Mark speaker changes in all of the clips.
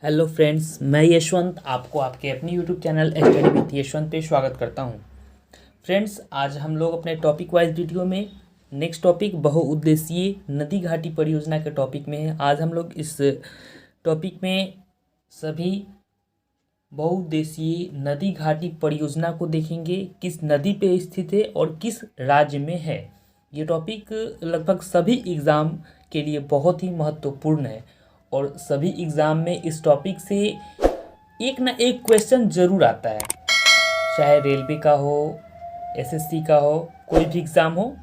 Speaker 1: Hello friends, मैं यशवंत आपको आपके अपने YouTube channel study with Yashwant पे स्वागत करता हूं। फ्रेंड्स, आज हम लोग अपने टॉपिक वाइज वीडियो में नेक्स्ट टॉपिक बहुउद्देशीय नदी घाटी परियोजना के टॉपिक में है। आज हम लोग इस टॉपिक में सभी बहुउद्देशीय नदी घाटी परियोजना को देखेंगे, किस नदी पे स्थित है और किस राज्य में है। ये टॉपिक लगभग सभी एग्ज़ाम के लिए बहुत ही महत्वपूर्ण है और सभी एग्ज़ाम में इस टॉपिक से एक ना एक क्वेश्चन ज़रूर आता है, चाहे रेलवे का हो, एसएससी का हो, कोई भी एग्ज़ाम हो।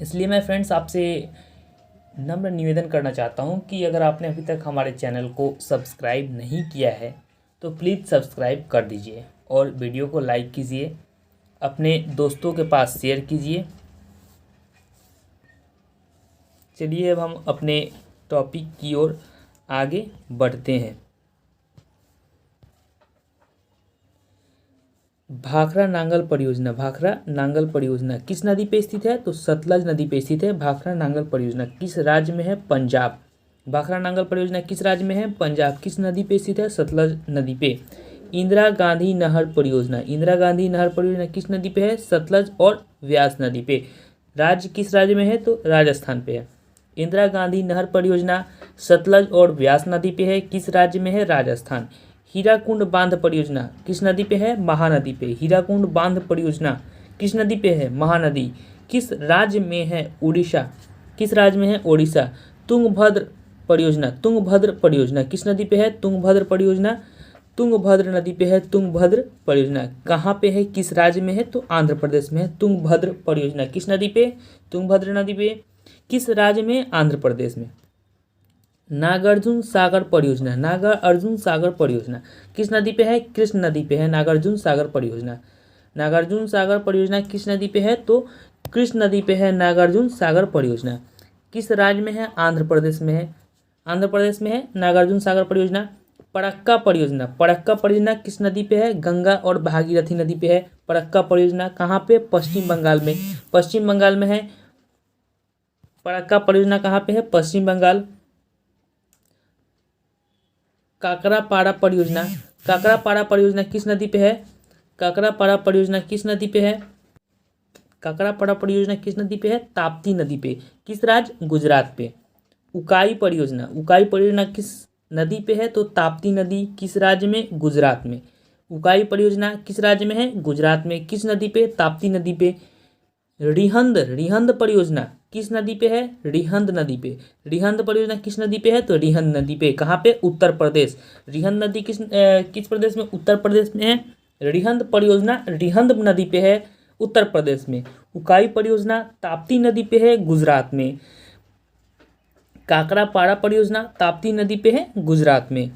Speaker 1: इसलिए मैं फ्रेंड्स आपसे नम्र निवेदन करना चाहता हूं कि अगर आपने अभी तक हमारे चैनल को सब्सक्राइब नहीं किया है तो प्लीज़ सब्सक्राइब कर दीजिए और वीडियो को लाइक कीजिए, अपने दोस्तों के पास शेयर कीजिए। चलिए अब हम अपने टॉपिक की ओर आगे बढ़ते हैं। भाखड़ा नांगल परियोजना किस नदी पे स्थित है? तो सतलज नदी पे स्थित है। भाखड़ा नांगल परियोजना किस राज्य में है? पंजाब। भाखड़ा नांगल परियोजना किस राज्य में है? पंजाब। किस नदी पे स्थित है? सतलज नदी पे। इंदिरा गांधी नहर परियोजना किस नदी पे है? सतलज और व्यास नदी पे। राज्य किस राज्य में है? तो राजस्थान पे है। इंदिरा गांधी नहर परियोजना सतलज और व्यास नदी पे है। किस राज्य में है? राजस्थान। हीराकुंड बांध परियोजना किस नदी पे है? महानदी पे। हीराकुंड बांध परियोजना किस नदी पे है? महानदी। किस राज्य में है? उड़ीसा। किस राज्य में है? ओडिशा। तुंगभद्र परियोजना किस नदी पे है? तुंगभद्र नदी पे है। तुंगभद्र परियोजना कहाँ पे है? किस राज्य में है? तो आंध्र प्रदेश में है। तुंगभद्र परियोजना किस नदी पे? तुंगभद्र नदी पे। किस राज्य में? आंध्र प्रदेश में। नागार्जुन सागर परियोजना किस नदी पे है? कृष्ण नदी पे है। नागार्जुन सागर परियोजना किस नदी पे है? तो कृष्ण नदी पे है नागार्जुन सागर परियोजना। किस राज्य में है? आंध्र प्रदेश में है। नागार्जुन सागर परियोजना। पड़क्का परियोजना किस नदी पे है? गंगा और भागीरथी नदी पे है। पड़क्का परियोजना कहाँ पे? पश्चिम बंगाल में है। पड़क्का परियोजना कहाँ पे है? पश्चिम बंगाल। काकरापाड़ा परियोजना किस नदी पे है? काकरापाड़ा परियोजना किस नदी पे है? ताप्ती नदी पे। किस राज्य? गुजरात पे। उकाई परियोजना किस नदी पे है? तो ताप्ती नदी। किस राज्य में? गुजरात में। उकाई परियोजना किस राज्य में है? गुजरात में। किस नदी पे? ताप्ती नदी पे। रिहंद परियोजना किस नदी पे है? रिहंद नदी पे। रिहंद परियोजना किस नदी पे है? तो रिहंद नदी पे। कहाँ पे? उत्तर प्रदेश। रिहंद नदी किस प्रदेश में? उत्तर प्रदेश में है। रिहंद परियोजना रिहंद नदी पे है, उत्तर प्रदेश में। उकाई परियोजना ताप्ती नदी पे है, गुजरात में। काकरापाड़ा परियोजना ताप्ती नदी पे है, गुजरात में।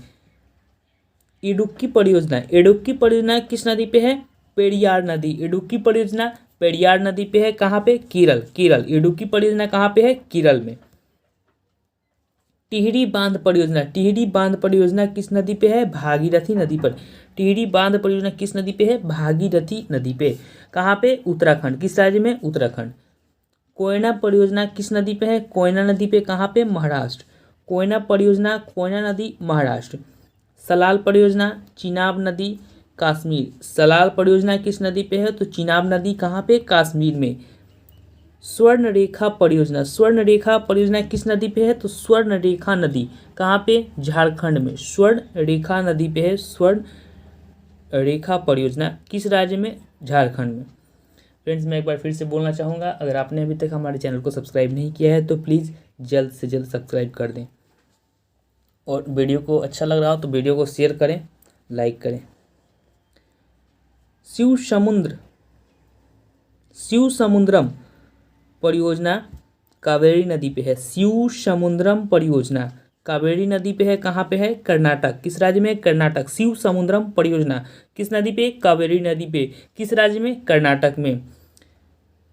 Speaker 1: इडुक्की परियोजना किस नदी पे है? पेरियार नदी। इडुक्की परियोजना पेरियार नदी पे है। कहाँ पे? केरल। इडुक्की परियोजना कहाँ पे है? केरल में। टिहरी बांध परियोजना किस नदी पे है? भागीरथी नदी पर। टिहरी बांध परियोजना किस नदी पे है? भागीरथी नदी पे। कहाँ पे? उत्तराखंड। किस राज्य में? उत्तराखंड। कोयना परियोजना किस नदी पे है? कोयना नदी पे। कहाँ पे? महाराष्ट्र। कोयना परियोजना कोयना नदी, महाराष्ट्र। सलाल परियोजना चिनाब नदी, कश्मीर। सलाल परियोजना किस नदी पे है? तो चिनाब नदी। कहाँ पे? कश्मीर में। स्वर्णरेखा परियोजना किस नदी पे है? तो स्वर्णरेखा नदी। कहाँ पे? झारखंड में। स्वर्णरेखा नदी पे है स्वर्णरेखा परियोजना। किस राज्य में? झारखंड में। फ्रेंड्स, मैं एक बार फिर से बोलना चाहूँगा, अगर आपने अभी तक हमारे चैनल को सब्सक्राइब नहीं किया है तो प्लीज़ जल्द से जल्द सब्सक्राइब कर दें और वीडियो को अच्छा लग रहा हो तो वीडियो को शेयर करें, लाइक करें। शिव समुद्रम परियोजना कावेरी नदी पे है। शिव समुद्रम परियोजना कावेरी नदी पे है। कहाँ पे है? कर्नाटक। किस राज्य में? कर्नाटक। शिव समुद्रम परियोजना किस नदी पे? कावेरी नदी पे। किस राज्य में? कर्नाटक में।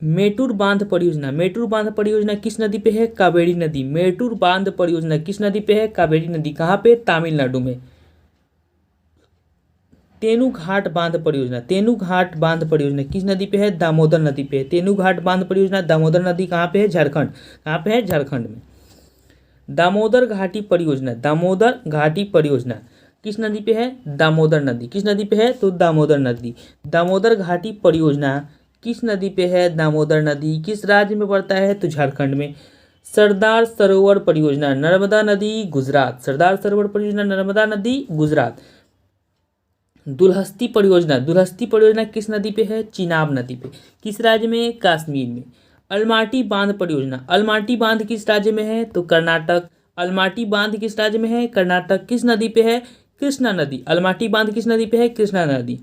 Speaker 1: मेटूर बांध परियोजना किस नदी पे है? कावेरी नदी। मेटूर बांध परियोजना किस नदी पे है? कावेरी नदी। कहाँ पे? तमिलनाडु में। तेनूघाट बांध परियोजना किस नदी पे है? दामोदर नदी पे। तेनूघाट बांध परियोजना दामोदर नदी कहाँ पे है? झारखंड। कहाँ पे है? झारखंड में। दामोदर घाटी परियोजना, दामोदर घाटी परियोजना किस नदी पे है? दामोदर नदी। किस नदी पे है? तो दामोदर नदी। दामोदर घाटी परियोजना किस नदी पे है? दामोदर नदी। किस राज्य में पड़ता है? तो झारखंड में। सरदार सरोवर परियोजना नर्मदा नदी गुजरात। सरदार सरोवर परियोजना नर्मदा नदी गुजरात। दुलहस्ती परियोजना, दुलहस्ती परियोजना किस नदी पे है? चिनाब नदी पे। किस राज्य में? कश्मीर में। अलमाटी बांध परियोजना, अलमाटी बांध किस राज्य में है? तो कर्नाटक। अलमाटी बांध किस राज्य में है? कर्नाटक। किस नदी पे है? कृष्णा नदी। अलमाटी बांध किस नदी पे है? कृष्णा नदी।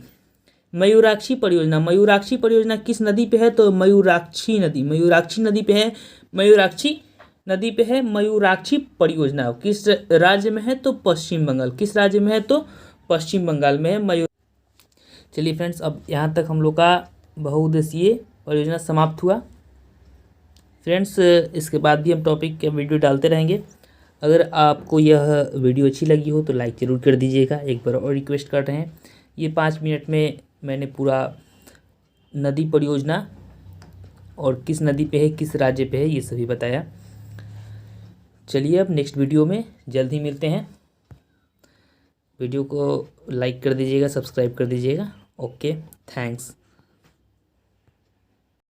Speaker 1: मयूराक्षी परियोजना, मयूराक्षी परियोजना किस नदी पे है? तो मयूराक्षी नदी। मयूराक्षी नदी पे है, मयूराक्षी नदी पे है मयूराक्षी परियोजना। किस राज्य में है? तो पश्चिम बंगाल। किस राज्य में है? तो पश्चिम बंगाल में है मयूर। चलिए फ्रेंड्स, अब यहाँ तक हम लोग का बहुउद्देशीय परियोजना समाप्त हुआ। फ्रेंड्स, इसके बाद भी हम टॉपिक के वीडियो डालते रहेंगे। अगर आपको यह वीडियो अच्छी लगी हो तो लाइक ज़रूर कर दीजिएगा। एक बार और रिक्वेस्ट कर रहे हैं, ये 5 मिनट में मैंने पूरा नदी परियोजना और किस नदी पे है, किस राज्य पे है, ये सभी बताया। चलिए अब नेक्स्ट वीडियो में जल्द ही मिलते हैं। वीडियो को लाइक कर दीजिएगा, सब्सक्राइब कर दीजिएगा। Okay, thanks.